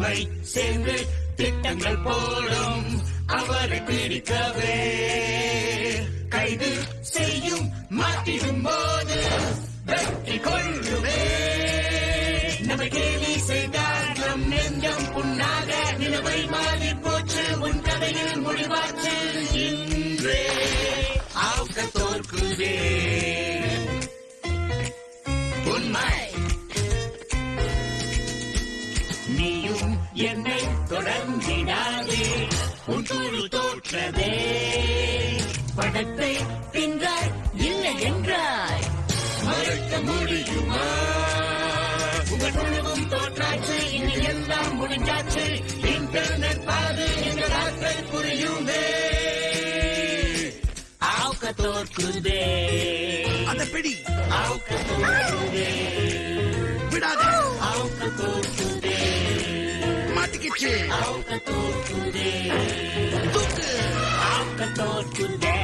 தீமை சேர்ந்து திட்டங்கள் போடும் அவரை பிடிக்கவே கைது செய்யும் மாட்டிடும் போது வெற்றி கொள்ளுவே நம்ம கேலி செய்தால் நம் நெஞ்சம் புண்ணாக நிலவை மாறி போச்சு உன் கதையில் முடிவாச்சு இன்றே ஆக்க தோற்குதே உண்மை நீயும் என்னை தொடர்ந்திடாதே உன் குழு தோற்றதே படத்தை தின்றாய் இல்லை என்றாய் மறைக்க முடியுமா உங்கள் குழுவும் தோற்றாச்சு இனி எல்லாம் முடிஞ்சாச்சு இன்டர்நெட் பாது எங்கள் ஆட்கள் புரியுமே ஆக்க தோற்குதே அந்த பிடி ஆக்க தோற்குதே விடாத ஆக்க தோற்குதே மாட்டிக்கிச்சு ஆக்க தோற்குதே தூக்கு ஆக்க தோற்குதே